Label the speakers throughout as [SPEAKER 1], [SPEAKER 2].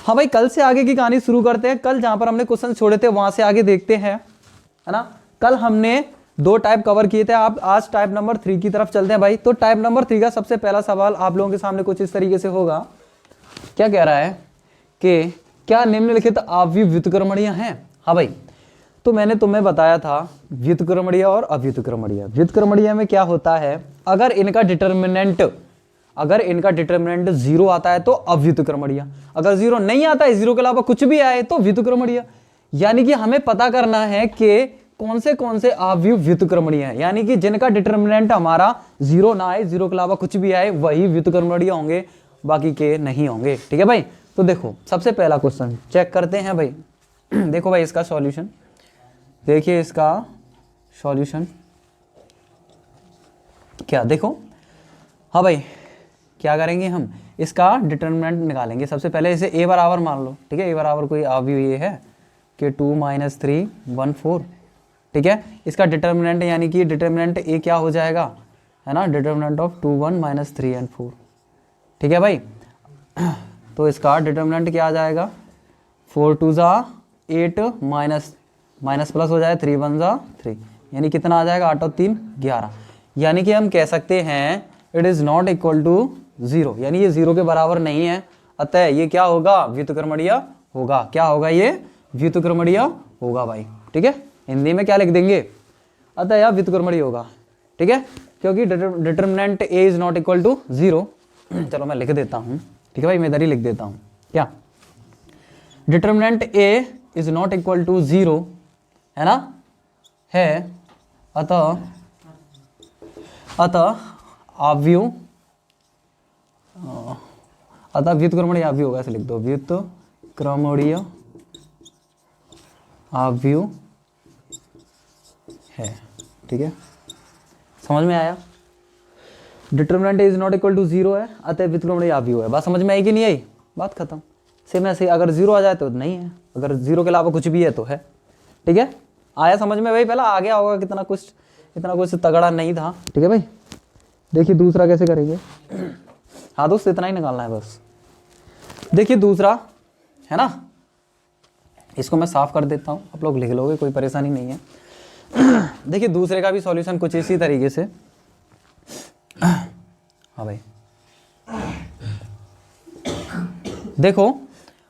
[SPEAKER 1] हाँ भाई, कल से आगे की कहानी शुरू करते हैं। कल जहां पर हमने क्वेश्चन छोड़े थे वहां से आगे देखते हैं, है ना। कल हमने 2 टाइप कवर किए थे, आप आज टाइप नंबर 3 की तरफ चलते हैं भाई। तो टाइप नंबर 3 का सबसे पहला सवाल आप लोगों के सामने कुछ इस तरीके से होगा। क्या कह रहा है कि क्या निम्नलिखित अवयव व्युत्क्रमणीय हैं। हाँ भाई, तो मैंने तुम्हें बताया था व्युत्क्रमणीय और अव्युत्क्रमणीय। व्युत्क्रमणीय में क्या होता है, अगर इनका डिटरमिनेंट 0 आता है तो अव्युत्क्रमणीय, अगर 0 नहीं आता है, 0 के अलावा कुछ भी आए तो व्युत्क्रमणीय। यानी कि हमें पता करना है कि कौन से अवयव व्युत्क्रमणीय है, यानी कि जिनका डिटरमिनेंट हमारा 0 ना आए, 0 के अलावा कुछ भी आए, वही व्युत्क्रमणीय होंगे, बाकी के नहीं होंगे। ठीक है भाई। तो देखो सबसे पहला क्वेश्चन चेक करते हैं भाई। देखो भाई इसका सॉल्यूशन, देखिए इसका सॉल्यूशन क्या, देखो। हाँ भाई, क्या करेंगे हम, इसका डिटरमिनेंट निकालेंगे। सबसे पहले इसे a बराबर मान लो। ठीक है, a बराबर कोई अवयव ये है कि 2 - 3 1 4। ठीक है, इसका डिटरमिनेंट यानी कि डिटरमिनेंट a क्या हो जाएगा, है ना, डिटरमिनेंट ऑफ 2 1 - 3 and 4। ठीक है भाई, तो इसका डिटरमिनेंट क्या आ जाएगा, 4 2 8 माइनस प्लस हो जाए 3 1 3, यानी कितना आ जाएगा, 8 और 3 11। यानी कि हम कह सकते हैं it is not equal to 0, यानी ये 0 के बराबर नहीं है। अतः ये क्या होगा, व्युत्क्रमणीय होगा। क्या होगा, ये व्युत्क्रमणीय होगा भाई। ठीक है, हिंदी में क्या लिख देंगे, अतः यह व्युत्क्रमणीय होगा। ठीक है, क्योंकि determinant a is not equal to 0। चलो मैं लिख देता हूँ। ठीक है भाई, मैं इधर ही लिख देता हूँ। क्या, determinant a is not equal to 0 है ना, है, अतः व्युत्क्रमणीय अवयव होगा, ऐसे लिख दो, व्युत्क्रमणीय अवयव है। ठीक है, समझ में आया। Determinant is not equal to 0 है, अतः व्युत्क्रमणीय अवयव है। बात समझ में आई कि नहीं आई, बात खत्म। सेम ऐसे अगर 0 आ जाए तो नहीं है, अगर 0 के अलावा कुछ भी है तो है। ठीक है, आया समझ में भाई, पहला आ गया होगा, इतना कुछ तगड़ा नहीं था। ठीक है भाई, देखिए दूसरा कैसे करेंगे। हाँ दोस्त, इतना ही निकालना है बस। देखिए दूसरा है ना, इसको मैं साफ कर देता हूँ, आप लोग लिख लोगे, कोई परेशानी नहीं है। देखिए दूसरे का भी सॉल्यूशन कुछ इसी तरीके से। हाँ भाई, देखो।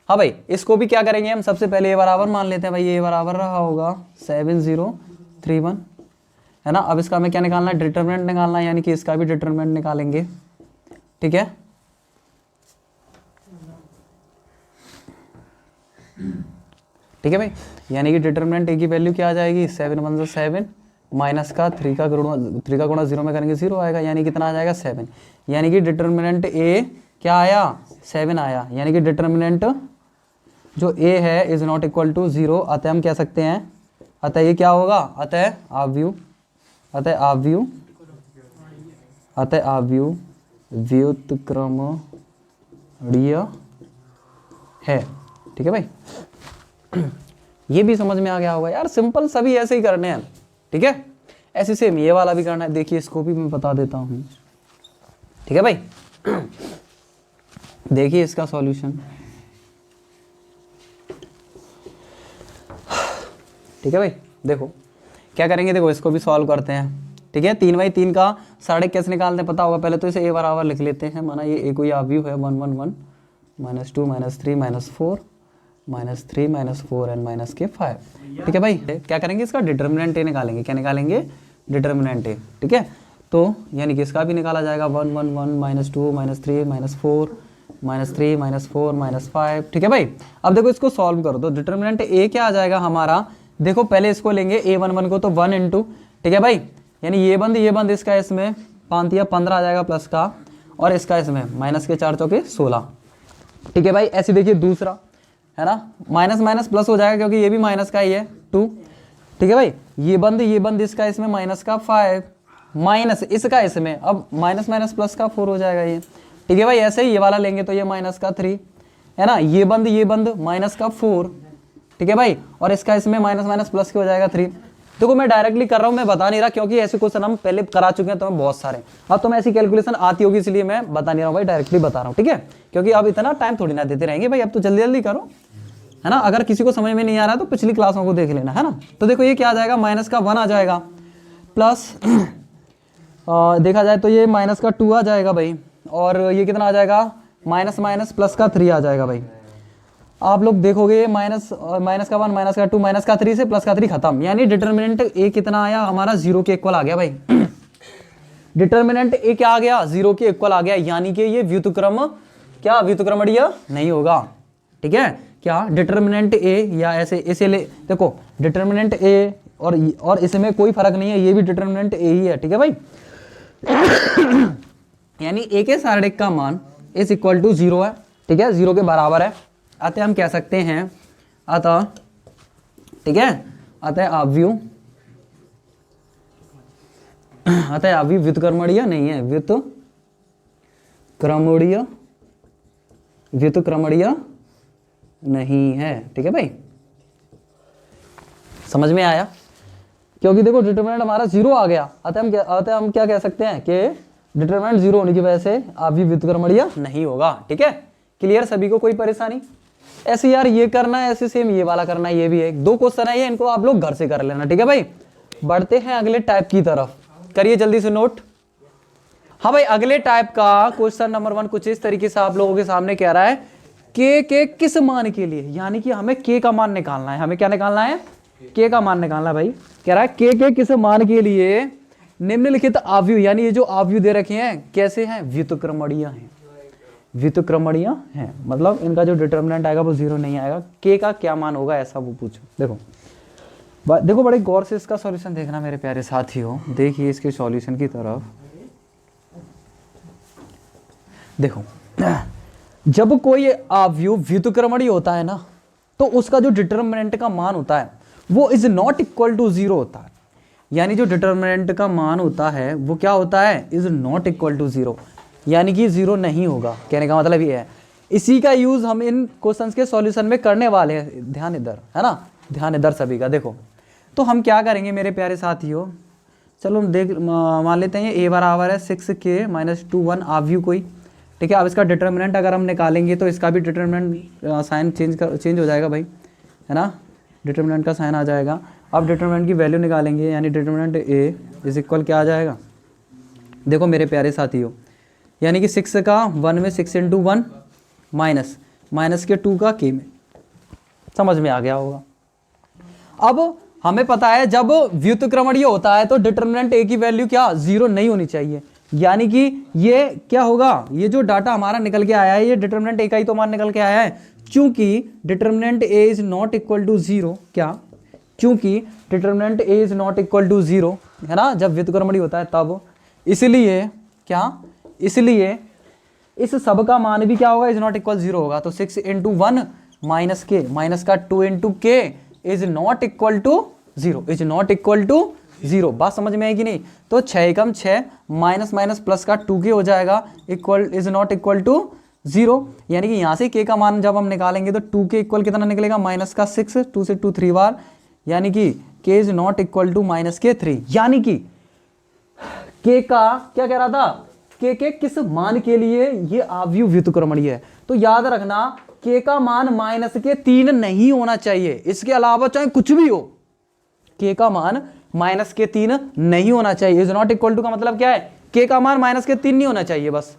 [SPEAKER 1] हाँ भाई, इसको भी क्या करेंगे हम, सबसे पहले a बराबर मान लेते हैं भाई। a बराबर रहा होगा 7 0 3 1, है ना। अब इसका हमें क्या निकालना है, डिटरमिनेंट निकालना है, यानी कि इसका भी डिटरमिनेंट निकालेंगे। ठीक है, ठीक है भाई, यानी कि डिटरमिनेंट a की वैल्यू क्या आ जाएगी, 7 1 7, माइनस का 3 का गुणा 0 में करेंगे 0 आएगा, यानी कितना आ जाएगा 7। यानी कि डिटरमिनेंट a क्या आया, 7 आया। यानी कि डिटरमिनेंट जो a है इज नॉट इक्वल टू 0। अतः हम कह सकते हैं, अतः ये क्या होगा, अतः अवयव व्युत्क्रमणीय है। ठीक है भाई, ये भी समझ में आ गया होगा यार, सिंपल, सभी ऐसे ही करने हैं। ठीक है, ऐसे सेम ये वाला भी करना है। देखिए इसको भी मैं बता देता हूँ। ठीक है भाई, देखिए इसका सॉल्यूशन। ठीक है भाई, देखो क्या करेंगे, देखो इसको भी सॉल्व करते हैं। ठीक है, 3/3 का साढ़े कैसे निकालते हैं पता होगा। पहले तो इसे a बराबर लिख लेते हैं, माना ये a कोई अवयव है, 1 1 1 -2 -3 -4 -3 -4 एंड -5। ठीक है भाई, क्या करेंगे, इसका डिटरमिनेंट a निकालेंगे। क्या निकालेंगे, डिटरमिनेंट a। ठीक है, तो यानी कि इसका भी निकाला जाएगा 1 1 1 -2 -3 -4 -3 -4 -5। ठीक है भाई, अब देखो इसको सॉल्व कर दो। डिटरमिनेंट a क्या आ जाएगा हमारा, देखो पहले इसको लेंगे a11 को, तो 1 इंटू, ठीक है भाई, यानी ये बंद इसका इसमें 5 या 15 आ जाएगा प्लस का, और इसका इसमें माइनस के 4 चौके 16। ठीक है भाई, ऐसे देखिए दूसरा है ना, माइनस प्लस हो जाएगा क्योंकि ये भी माइनस का ही है 2। ठीक है भाई, ये बंद इसका इसमें माइनस का 5, माइनस इसका इसमें, अब माइनस प्लस का 4 हो जाएगा ये। ठीक है भाई, ऐसे ही ये वाला लेंगे तो ये माइनस का 3 है ना, ये बंद माइनस का 4। ठीक है भाई, और इसका इसमें माइनस प्लस के हो जाएगा 3। देखो मैं डायरेक्टली कर रहा हूँ, मैं बता नहीं रहा, क्योंकि ऐसे क्वेश्चन हम पहले करा चुके हैं तो मैं बहुत सारे। अब तो मैं ऐसी कैलकुलेशन आती होगी इसलिए मैं बता नहीं रहा हूँ भाई, डायरेक्टली बता रहा हूँ, ठीक है। क्योंकि अब इतना टाइम थोड़ी ना देते रहेंगे भाई, अब तो जल्दी जल्दी करो, है ना। अगर किसी को समझ में नहीं आ रहा है तो पिछली क्लासों को देख लेना, है ना। तो देखो ये क्या आ जाएगा, माइनस का 1 आ जाएगा, प्लस देखा जाए तो ये माइनस का 2 आ जाएगा भाई, और ये कितना आ जाएगा, माइनस माइनस प्लस का 3 आ जाएगा भाई। आप लोग देखोगे ये माइनस का 1 माइनस का 2 माइनस का 3 से प्लस का 3 खत्म, यानी डिटर्मिनेंट ए कितना आया हमारा, 0 के इक्वल आ गया भाई। डिटर्मिनेंट ए क्या आ गया, 0 के इक्वल आ गया, यानी कि ये व्युत्क्रम क्या व्युत्क्रमणीय नहीं होगा, ठीक है। क्या डिटर्मिनेंट ए, या ऐसे इसे ले देखो, डिटर्मिनेंट ए और इसमें कोई फर्क नहीं है, ये भी डिटर्मिनेंट ए ही है, ठीक है भाई। यानी ए के सारणिक का मान इज इक्वल टू 0 है, ठीक है, 0 के बराबर है। अतः हम कह सकते हैं, अतः ठीक है, अतः अवयव व्युत्क्रमणीय नहीं है, व्युत्क्रमणीय नहीं है, ठीक है भाई। समझ में आया, क्योंकि देखो डिटरमिनेंट हमारा 0 आ गया, अतः हम क्या कह सकते हैं कि डिटरमिनेंट 0 होने की वजह से अवयव व्युत्क्रमणीय नहीं होगा, ठीक है। क्लियर सभी को, कोई परेशानी। ऐसे यार ये करना है, ऐसे सेम ये वाला करना है, ये भी है, 2 क्वेश्चन है ये, इनको आप लोग घर से कर लेना, ठीक है भाई। बढ़ते हैं अगले टाइप की तरफ, करिए जल्दी से नोट। हाँ भाई, अगले टाइप का क्वेश्चन नंबर 1 कुछ इस तरीके से आप लोगों के सामने कह रहा है, के किस मान के लिए, यानी कि हमें के का मान निकालना है, हमें क्या निकालना है, के का मान निकालना है भाई। कह रहा है के किस मान के लिए निम्नलिखित अवयव, यानी ये जो अवयव दे रखे हैं कैसे हैं, व्युत्क्रमणीय हैं, व्युत्क्रमणीय हैं, मतलब इनका जो डिटर्मिनेंट आएगा वो 0 नहीं आएगा, के का क्या मान होगा ऐसा वो पूछो। देखो बड़े गौर से इसका सॉल्यूशन देखना मेरे प्यारे साथियों, देखिए इसके सॉल्यूशन की तरफ। देखो जब कोई अवयव व्युत्क्रमणीय होता है ना, तो उसका जो डिटर्मिनेंट का मान होता है वो इज नॉट इक्वल टू 0 होता है, यानी जो डिटर्मिनेंट का मान होता है वो क्या होता है, इज नॉट इक्वल टू 0, यानी कि 0 नहीं होगा। कहने का मतलब ये है, इसी का यूज हम इन क्वेश्चंस के सॉल्यूशन में करने वाले हैं, ध्यान इधर, है ना, ध्यान इधर सभी का। देखो तो हम क्या करेंगे मेरे प्यारे साथियों, चलो हम देख मान लेते हैं ये a बराबर है 6k - 2 1 अवयव कोई, ठीक है। अब इसका डिटर्मिनेंट अगर हम निकालेंगे तो इसका भी डिटर्मिनेंट साइन चेंज हो जाएगा भाई, है ना, डिटर्मिनेंट का साइन आ जाएगा। अब डिटर्मिनेंट की वैल्यू निकालेंगे, यानी डिटर्मिनेंट a इज इक्वल क्या आ जाएगा, देखो मेरे प्यारे साथियों, यानी कि 6 का 1 में 6 × 1 माइनस के 2 का k में, समझ में आ गया होगा। अब हमें पता है जब व्युत्क्रमणीय होता है तो डिटर्मिनेंट a की वैल्यू क्या 0 नहीं होनी चाहिए, यानी कि ये क्या होगा, ये जो डाटा हमारा निकल के आया है ये डिटर्मिनेंट a का ही तो मान निकल के आया है, चूंकि determinant a is not equal to 0, क्या, चूंकि determinant a is not equal to 0, है ना, जब व्युत्क्रमणीय होता है तब, इसलिए क्या, इसलिए इस सब का मान भी क्या होगा, इज नॉट इक्वल 0 होगा। तो 6 × 1 माइनस के माइनस का 2 × k is not equal to 0, is not equal to 0, बात समझ में है कि नहीं। तो 6 एकम 6 माइनस माइनस प्लस का 2k हो जाएगा, equal is not equal to 0, यानी कि यहाँ से k का मान जब हम निकालेंगे तो 2k इक्वल कितना निकलेगा, माइनस का 6, 2 से 2 3 बार, यानी कि k is not equal to -3, यानी कि k का क्या कह रहा था, k के किस मान के लिए ये अवयव व्युत्क्रमणीय है। तो याद रखना k का मान -3 नहीं होना चाहिए, इसके अलावा चाहे कुछ भी हो, k का मान -3 नहीं होना चाहिए। इज नॉट इक्वल टू का मतलब क्या है, k का मान -3 नहीं होना चाहिए बस,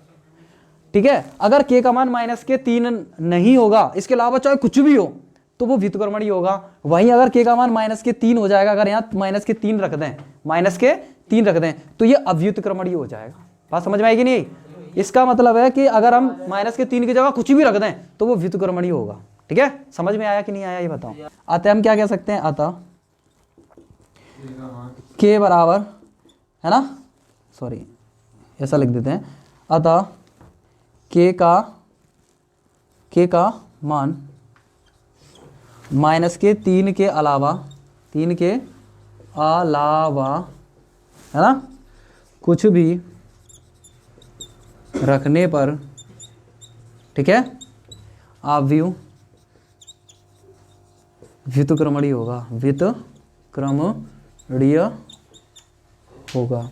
[SPEAKER 1] ठीक है। अगर k का मान -3 नहीं होगा, इसके अलावा चाहे कुछ भी हो, तो वो व्युत्क्रमणीय होगा। वहीं अगर k का मान -3 हो जाएगा, अगर यहाँ -3 रख दें, -3 रख दें, तो ये अव्युत्क्रमणीय हो जाएगा। बात समझ में आएगी नहीं, इसका मतलब है कि अगर हम -3 की जगह कुछ भी रख दें तो वो व्युत्क्रमणीय होगा, ठीक है। समझ में आया कि नहीं आया ये बताओ। अतः हम क्या कह सकते हैं, अतः k बराबर, है ना, सॉरी ऐसा लिख देते हैं, अतः k का मान -3 के अलावा, 3 के अलावा, है ना, कुछ भी रखने पर, ठीक है, अवयव व्युत्क्रमणीय होगा, व्युत्क्रमणीय ऋण होगा,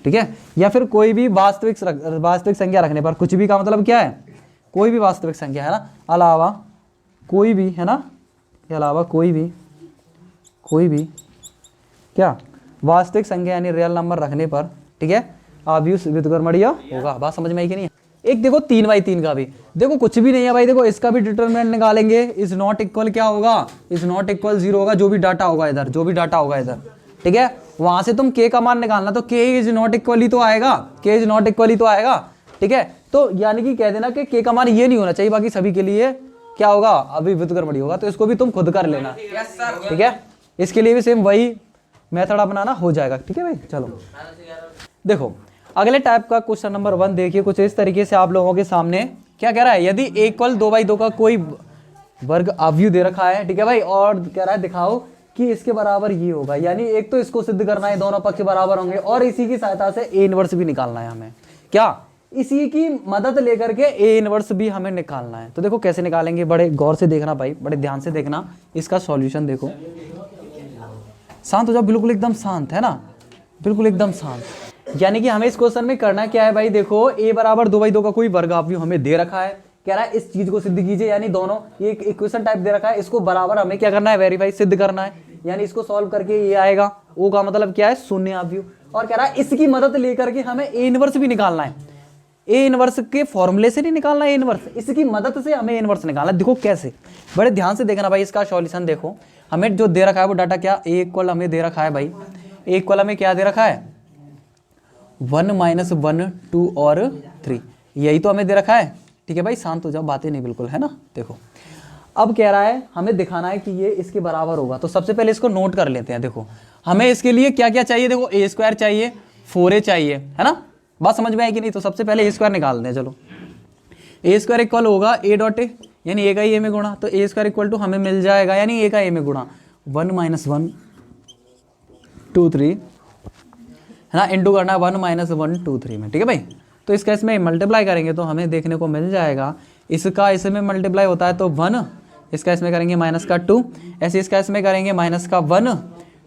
[SPEAKER 1] ठीक है। या फिर कोई भी वास्तविक संख्या रखने पर, कुछ भी का मतलब क्या है, कोई भी वास्तविक संख्या है ना, अलावा कोई भी है ना, के अलावा कोई भी क्या वास्तविक संख्या यानी रियल नंबर रखने पर, ठीक है, अवयव व्युत्क्रमणीय होगा। बात समझ में आई कि नहीं? एक देखो 3/3 का भी देखो कुछ भी नहीं है भाई, देखो इसका भी डिटरमिनेंट निकालेंगे, इज नॉट इक्वल क्या होगा, इज नॉट इक्वल 0 होगा, जो भी डाटा होगा इधर, ठीक है। वहां से तुम k का मान निकालना, तो k इज नॉट इक्वल ही तो आएगा, ठीक है। तो यानी कि कह देना कि k का मान ये नहीं होना चाहिए, बाकी सभी के लिए क्या होगा, अभी व्युत्क्रमणीय होगा। तो इसको भी तुम खुद कर लेना, ठीक है। इसके लिए भी सेम वही मेथड अपनाना हो जाएगा, ठीक है भाई। चलो देखो अगले टाइप का क्वेश्चन नंबर 1 देखिए, कुछ इस तरीके से आप लोगों के सामने क्या कह रहा है, यदि a इक्वल 2/2 का कोई वर्ग अवयव दे रखा है, ठीक है भाई, और कह रहा है दिखाओ कि इसके बराबर ये होगा, यानी एक तो इसको सिद्ध करना है दोनों पक्ष बराबर होंगे, और इसी की सहायता से a इनवर्स भी निकालना है हमें, क्या इसी की मदद लेकर के a इनवर्स भी हमें निकालना है। तो देखो कैसे निकालेंगे, बड़े गौर से देखना भाई, बड़े ध्यान से देखना, इसका सॉल्यूशन देखो। शांत हो जाओ, बिल्कुल एकदम शांत, है ना, बिल्कुल एकदम शांत। यानी कि हमें इस क्वेश्चन में करना क्या है भाई, देखो a बराबर 2/2 का कोई वर्ग अवयव हमें दे रखा है, कह रहा है इस चीज को सिद्ध कीजिए, यानी दोनों ये इक्वेशन टाइप दे रखा है, इसको बराबर हमें क्या करना है, वेरीफाई सिद्ध करना है, यानी इसको सॉल्व करके ये आएगा, ओ का मतलब क्या है, शून्य अवयव, और कह रहा है इसकी मदद लेकर के हमें a इनवर्स भी निकालना है। a इनवर्स के फॉर्मूले से नहीं निकालना है, a इनवर्स इसकी मदद से हमें a इनवर्स निकालना है। देखो कैसे, बड़े ध्यान से देखना भाई, इसका सॉल्यूशन देखो। हमें जो दे रखा है वो डाटा क्या, a इक्वल हमें दे रखा है भाई, a इक्वल हमें क्या दे रखा है, 1 - 1 2 और 3, यही तो हमें दे रखा है, ठीक है भाई। शांत हो जाओ, बातें नहीं बिल्कुल, है ना। देखो अब कह रहा है हमें दिखाना है कि ये इसके बराबर होगा, तो सबसे पहले इसको नोट कर लेते हैं। देखो हमें इसके लिए क्या क्या चाहिए, देखो a² चाहिए, 4a चाहिए, है ना। बात समझ में आई कि नहीं? तो सबसे पहले a² निकालते हैं। चलो a² इक्वल होगा a डॉट a, यानी a का ही a में गुणा, तो a² इक्वल टू हमें मिल जाएगा, यानी a का a में गुणा 1 - 1 2 3, है ना, इंटू करना 1 - 1 2 3 में, ठीक है भाई। तो इसका इसमें मल्टीप्लाई करेंगे तो हमें देखने को मिल जाएगा, इसका इसमें मल्टीप्लाई होता है तो 1, इसका इसमें करेंगे -2, ऐसे इसका इसमें करेंगे -1,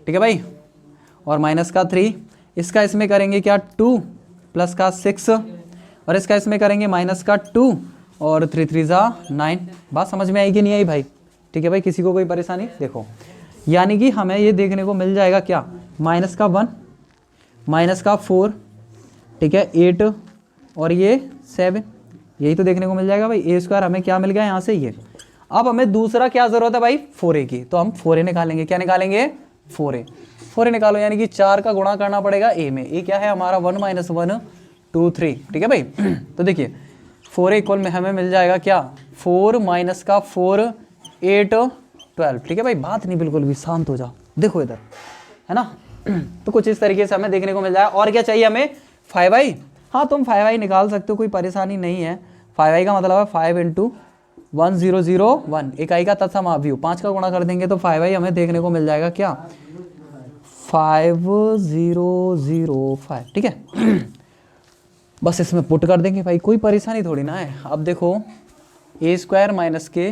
[SPEAKER 1] ठीक है भाई, और -3, इसका इसमें करेंगे क्या 2 + 6, और इसका इसमें करेंगे -2 और 3 3 9। बात समझ में आई कि नहीं आई भाई? ठीक है भाई, किसी को कोई परेशानी? देखो यानी कि हमें ये देखने को मिल जाएगा क्या, -1 -4, ठीक है, 8 और ये 7, यही तो देखने को मिल जाएगा भाई। a² हमें क्या मिल गया यहाँ से ये। अब हमें दूसरा क्या जरूरत है भाई, 4a की, तो हम 4a निकालेंगे। क्या निकालेंगे, 4a निकालो, यानी कि 4 का गुणा करना पड़ेगा a में। a क्या है हमारा 1 - 1 2 3, ठीक है भाई। तो देखिए 4a इक्वल में हमें मिल जाएगा क्या, 4 - 4 8 12, ठीक है भाई। बात नहीं बिल्कुल भी, शांत हो जाओ, देखो इधर, है ना। तो कुछ इस तरीके से हमें देखने को मिल जाए। और क्या चाहिए हमें, 5i। हाँ तुम 5i निकाल सकते हो, कोई परेशानी नहीं है। 5i का मतलब है 5 × 1001, इकाई का तत्सम अवयव, 5 का गुणा कर देंगे तो 5i हमें देखने को मिल जाएगा क्या, 5005, ठीक है। बस इसमें पुट कर देंगे भाई, कोई परेशानी थोड़ी ना है। अब देखो a² - के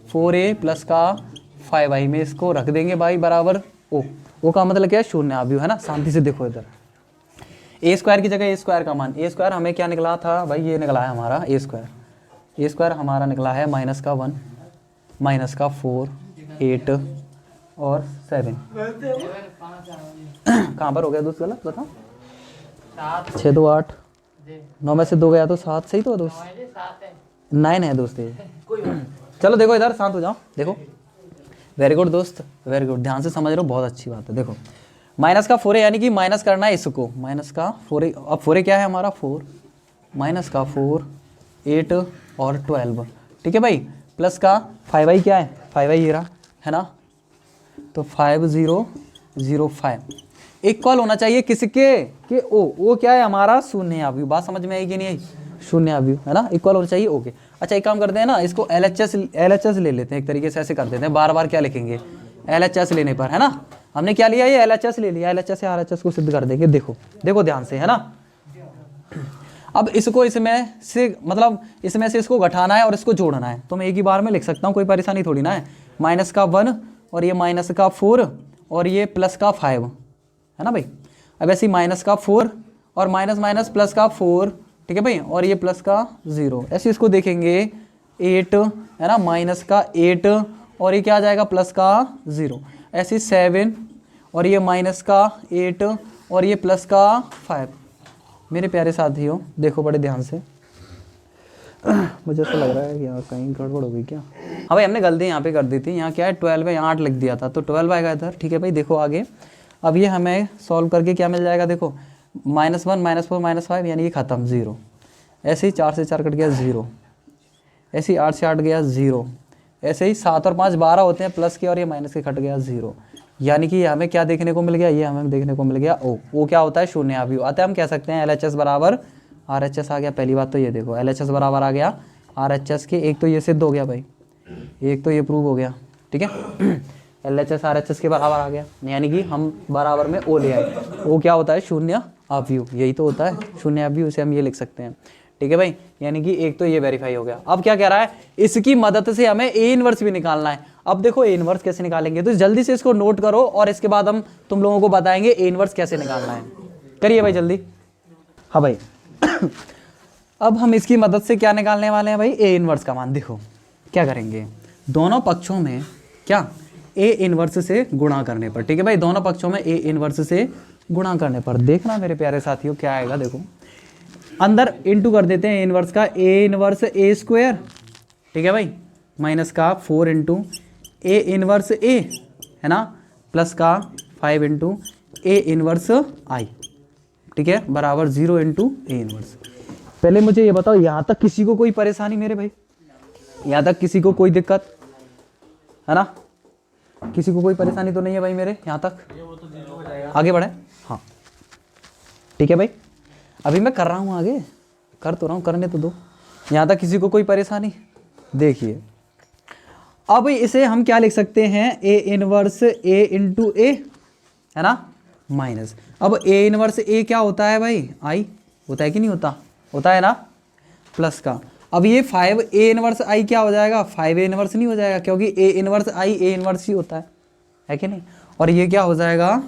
[SPEAKER 1] 4a + का 5i में इसको रख देंगे भाई बराबर o का मतलब क्या है, शून्य अवयव, है ना। शांति से देखो इधर, a² की जगह a² का मान, a² हमें क्या निकला था भाई, ये निकला है हमारा a² हमारा निकला है -1 -4 8 और 7। कहाँ पर हो गया दोस्त, गलत बताओ, 6 2 8, 9 में से 2 गया तो 7, सही तो दोस्त, 9 है दोस्त ये। चलो देखो इधर, शांत हो जाओ, देखो वेरी गुड दोस्त, वेरी गुड, ध्यान से समझ रहे हो, बहुत अच्छी बात है। देखो -4 यानी कि माइनस करना है इसको, -4, अब 4 क्या है हमारा 4, -4 8 और 12, ठीक है भाई, प्लस का 5i क्या है, 5i ये रहा, है ना। तो 5005 इक्वल होना चाहिए किसके, कि ओ क्या है हमारा, शून्य अवयव। बात समझ में आई कि नहीं आई, शून्य अवयव, है ना, इक्वल होना चाहिए। ओके अच्छा एक काम करते हैं ना, इसको LHS ले लेते हैं, एक तरीके से ऐसे कर देते हैं, बार बार क्या लिखेंगे, LHS लेने पर, है ना। हमने क्या लिया, ये LHS ले लिया, LHS से RHS को सिद्ध कर देंगे। देखो देखो ध्यान से, है ना। अब इसको इसमें से मतलब इसमें से इसको घटाना है और इसको जोड़ना है, तो मैं एक ही बार में लिख सकता हूँ, कोई परेशानी थोड़ी ना है। -1 और ये -4 और ये प्लस का 5 है ना भाई। अब ऐसे ही माइनस का 4 और माइनस माइनस प्लस का 4, ठीक है भाई, और ये प्लस का 0। ऐसे इसको देखेंगे 8 है ना, माइनस का 8 और ये क्या आ जाएगा प्लस का 0। ऐसे 7 और ये माइनस का 8 और ये प्लस का 5। मेरे प्यारे साथियों देखो बड़े ध्यान से, मुझे ऐसा लग रहा है कि यहाँ कहीं गड़बड़ हो गई क्या। हाँ भाई हमने गलती यहाँ पे कर दी थी, यहाँ क्या है 12 है, यहाँ 8 लिख दिया था, तो 12 आएगा इधर, ठीक है भाई। देखो आगे अब ये हमें सॉल्व करके क्या मिल जाएगा, देखो -1 -4 -5 यानी कि ख़त्म 0। ऐसे ही 4 से 4 कट गया 0, ऐसे ही 8 से 8 गया 0, ऐसे ही 7 और 5 12 होते हैं प्लस के और ये माइनस के कट गया 0। यानी कि हमें क्या देखने को मिल गया, ये हमें देखने को मिल गया ओ क्या होता है शून्य अवयव। अतः हम कह सकते हैं LHS बराबर RHS आ गया। पहली बात तो ये देखो LHS बराबर आ गया RHS के, एक तो ये सिद्ध हो गया भाई, एक तो ये प्रूव हो गया, ठीक है। LHS RHS के बराबर आ गया, यानी कि हम बराबर में O ले आए। O क्या होता है शून्य अवयव, यही तो होता है शून्य अवयव, इसे हम ये लिख सकते हैं, ठीक है भाई। यानी कि एक तो ये वेरीफाई हो गया। अब क्या कह रहा है, इसकी मदद से हमें A इनवर्स भी निकालना है। अब देखो A इनवर्स कैसे निकालेंगे, तो जल्दी से इसको नोट करो और इसके बाद हम तुम लोगों को बताएंगे A इनवर्स कैसे निकालना है। करिए भाई जल्दी। हाँ भाई अब हम इसकी मदद से क्या निकालने वाले हैं भाई, A इनवर्स का मान। देखो क्या करेंगे, दोनों पक्षों में क्या A इनवर्स से गुणा करने पर, ठीक है भाई, दोनों पक्षों में A इनवर्स से गुणा करने पर देखना मेरे प्यारे साथियों क्या आएगा। देखो अंदर इनटू कर देते हैं A इनवर्स का, A इनवर्स A स्क्वायर, ठीक है भाई, माइनस का 4 इंटू A इनवर्स A है ना, प्लस का 5 इंटू A इनवर्स I, ठीक है, बराबर 0 इंटू A इनवर्स। पहले मुझे ये बताओ यहाँ तक किसी को कोई परेशानी मेरे भाई, यहाँ तक किसी को कोई दिक्कत है ना, किसी को कोई परेशानी तो नहीं है भाई मेरे यहाँ तक। आगे बढ़े, हाँ ठीक है भाई, अभी मैं कर रहा हूँ, आगे कर तो रहा हूँ, करने तो दो। यहाँ तक किसी को कोई परेशानी, देखिए अब इसे हम क्या लिख सकते हैं, A inverse A into A है ना, माइनस, अब A इनवर्स A क्या होता है भाई, I होता है कि नहीं होता, होता है ना, प्लस का। अब ये 5 A इनवर्स I क्या हो जाएगा, 5 A इनवर्स नहीं हो जाएगा, क्योंकि A inverse I A inverse ही होता है कि नहीं। और ये क्या हो जाएगा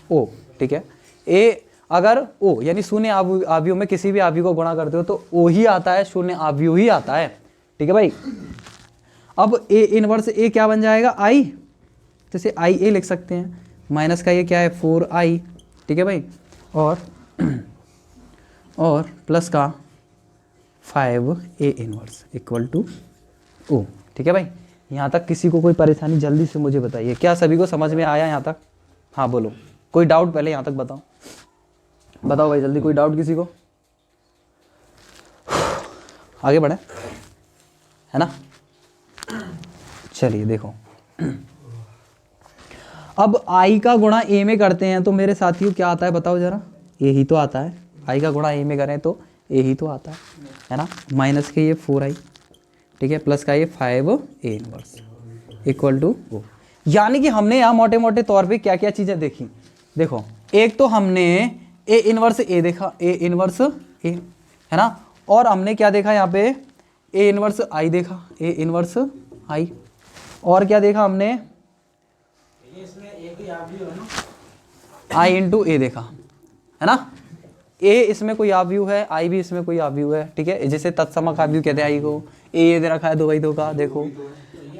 [SPEAKER 1] O, ठीक है। A अगर O यानी शून्य अवयव में किसी भी अवयव को गुणा करते हो तो O ही आता है, शून्य अवयव ही आता है, ठीक है भाई। अब A इनवर्स A क्या बन जाएगा, I, जैसे I A लिख सकते हैं, माइनस का ये क्या है 4I, ठीक है भाई, और प्लस का 5A inverse equal to O, ठीक है भाई। यहाँ तक किसी को कोई परेशानी जल्दी से मुझे बताइए, क्या सभी को समझ में आया यहाँ तक, हाँ बोलो, कोई डाउट पहले यहाँ तक बताओ, बताओ भाई जल्दी, कोई डाउट किसी को, आगे बढ़े है ना। चलिए देखो अब I का गुणा A में करते हैं तो मेरे साथियों क्या आता है बताओ जरा, A ही तो आता है, I का गुणा A में करें तो A ही तो आता है ना, माइनस के ये 4I, ठीक है, प्लस का ये 5A inverse equal to O। यानी कि हमने यहाँ मोटे मोटे तौर पे क्या क्या चीज़ें देखी, देखो एक तो हमने A इनवर्स A देखा, A इनवर्स A है ना, और हमने क्या देखा यहाँ पे A इनवर्स I देखा, A इनवर्स I, और क्या देखा हमने I इंटू A देखा है ना, A इसमें कोई अवयव है, I भी इसमें कोई अवयव है, ठीक है, जैसे तत्समक अवयव कहते हैं I को, A दे रखा है 2/2 का, देखो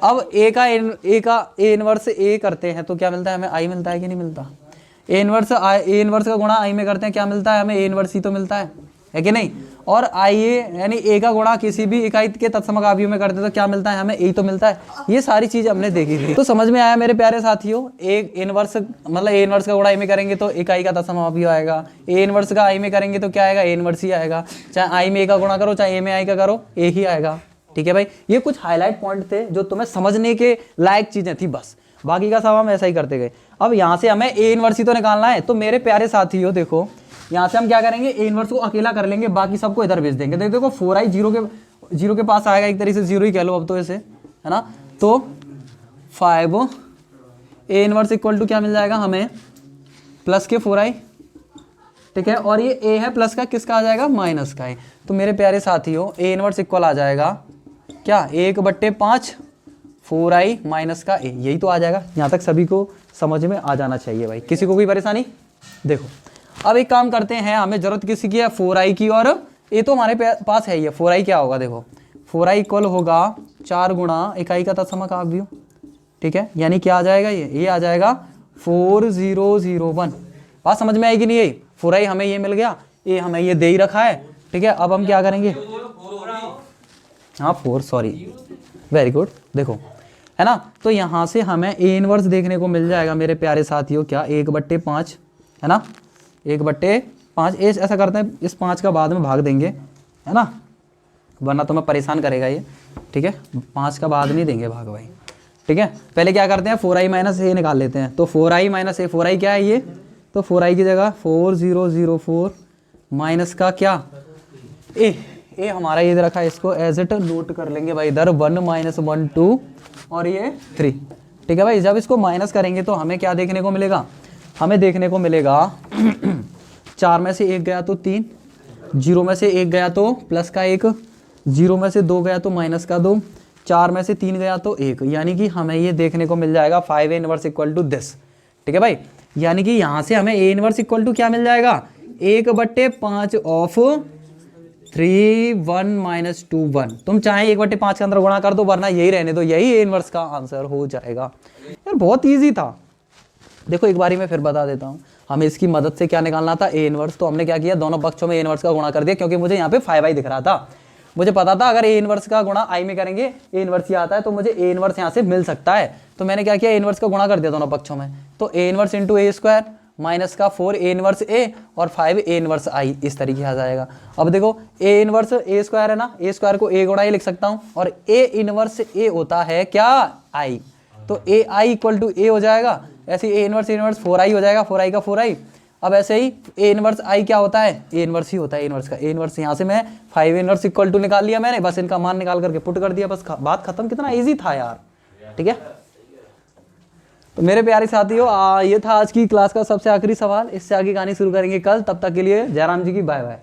[SPEAKER 1] अब A इनवर्स A करते हैं तो क्या मिलता है हमें, I मिलता है कि नहीं मिलता। A इनवर्स का गुणा I में करते हैं क्या मिलता है हमें, A इनवर्स ही तो मिलता है कि नहीं। और IA यानी A का गुणा किसी भी इकाई के तत्समक अवयव में करते हैं तो क्या मिलता है हमें, A तो मिलता है। ये सारी चीज़ हमने देखी थी, तो समझ में आया मेरे प्यारे साथियों। A इनवर्स मतलब A इनवर्स का गुणा I में करेंगे तो इकाई का तत्समक अवयव आएगा, A इनवर्स का I में करेंगे तो क्या आएगा, A इनवर्स ही आएगा, चाहे I में A का गुणा करो चाहे A में I का करो, A ही आएगा, ठीक है भाई। ये कुछ हाईलाइट पॉइंट थे जो तुम्हें समझने के लायक चीज़ें थी, बस बाकी का सब हम ऐसा ही करते गए। अब यहाँ से हमें A इनवर्स ही तो निकालना है, तो मेरे प्यारे साथियों देखो यहाँ से हम क्या करेंगे, A इनवर्स को अकेला कर लेंगे, बाकी सबको इधर भेज देंगे। देखो 4I जीरो के पास आएगा, एक तरीके से जीरो ही कह लो अब तो ऐसे है ना, तो 5A इनवर्स इक्वल टू क्या मिल जाएगा हमें, प्लस के 4I, ठीक है, और ये A है प्लस का किसका आ जाएगा, माइनस का है। तो मेरे प्यारे साथियों A इनवर्स इक्वल आ जाएगा क्या, 1/5 4I माइनस का A, यही तो आ जाएगा। यहाँ तक सभी को समझ में आ जाना चाहिए भाई। किसी को कोई परेशानी? देखो अब एक काम करते हैं, हमें जरूरत किसी की है 4i की, और ये तो हमारे पास है ही है। 4i क्या होगा, देखो 4i इक्वल होगा 4 गुणा इकाई का तत्समक आव्यूह, ठीक है, यानी क्या आ जाएगा, ये आ जाएगा 4001। बात समझ में आएगी नहीं? ये 4i हमें ये मिल गया, ये हमें ये दे ही रखा है, ठीक है। अब हम क्या करेंगे, हाँ 4, सॉरी, वेरी गुड। देखो है ना, तो यहाँ से हमें ए इनवर्स देखने को मिल जाएगा मेरे प्यारे साथियों, क्या 1/5 है ना, 1/5। ऐसा करते हैं, इस 5 का बाद में भाग देंगे, है ना, वरना तो मैं परेशान करेगा ये, ठीक है। 5 का बाद नहीं देंगे भाग भाई, ठीक है। पहले क्या करते हैं, 4i माइनस ए निकाल लेते हैं। तो 4i माइनस ए, 4i क्या है ये, तो 4i की जगह 4004 माइनस का क्या ए हमारा ये रखा है, इसको एज इट नोट कर लेंगे भाई इधर, 1 - 1 2 और ये 3, ठीक है भाई। जब इसको माइनस करेंगे तो हमें क्या देखने को मिलेगा, हमें देखने को मिलेगा 4 में से 1 गया तो 3, 0 में से 1 गया तो प्लस का 1, 0 में से 2 गया तो माइनस का 2, 4 में से 3 गया तो 1, यानी कि हमें ये देखने को मिल जाएगा 5a inverse equal to this, ठीक है भाई। यानी कि यहाँ से हमें a इनवर्स इक्वल टू क्या मिल जाएगा, 1/5 ऑफ 3 1 - 2 1। तुम चाहे 1/5 के अंदर गुणा कर दो, वरना यही रहने दो, यही a इनवर्स का आंसर हो जाएगा। यार बहुत ईजी था। देखो एक बारी मैं फिर बता देता हूँ, हमें इसकी मदद से क्या निकालना था, ए इनवर्स। तो हमने क्या किया, दोनों पक्षों में ए इनवर्स का गुणा कर दिया, क्योंकि मुझे यहाँ पे 5i दिख रहा था। मुझे पता था अगर ए इनवर्स का गुणा आई में करेंगे, ए इनवर्स ही आता है, तो मुझे ए इनवर्स यहाँ से मिल सकता है। तो मैंने क्या किया, ए इनवर्स का गुणा कर दिया दोनों पक्षों में। तो A inverse into A square minus का 4 ए इनवर्स ए और 5 ए इनवर्स आई, इस तरीके आ जाएगा। अब देखो ए इनवर्स ए स्क्वायर है ना, ए स्क्वायर को ए गुणा ए लिख सकता हूँ, और ए इनवर्स ए होता है क्या, आई। तो ए आई इक्वल टू ए हो जाएगा। ऐसे ए इनवर्स 4i हो जाएगा, 4i का 4i। अब ऐसे ही ए इनवर्स आई क्या होता है, ए इनवर्स ही होता है, ए इनवर्स का ए इनवर्स। यहाँ से मैं 5 इनवर्स इक्वल टू निकाल लिया मैंने, बस इनका मान निकाल करके पुट कर दिया, बस बात खत्म। कितना इजी था यार, ठीक है। तो मेरे प्यारे साथियों, ये था आज की क्लास का सबसे आखिरी सवाल। इससे आगे कहानी शुरू करेंगे कल। तब तक के लिए जयराम जी की बाय बाय।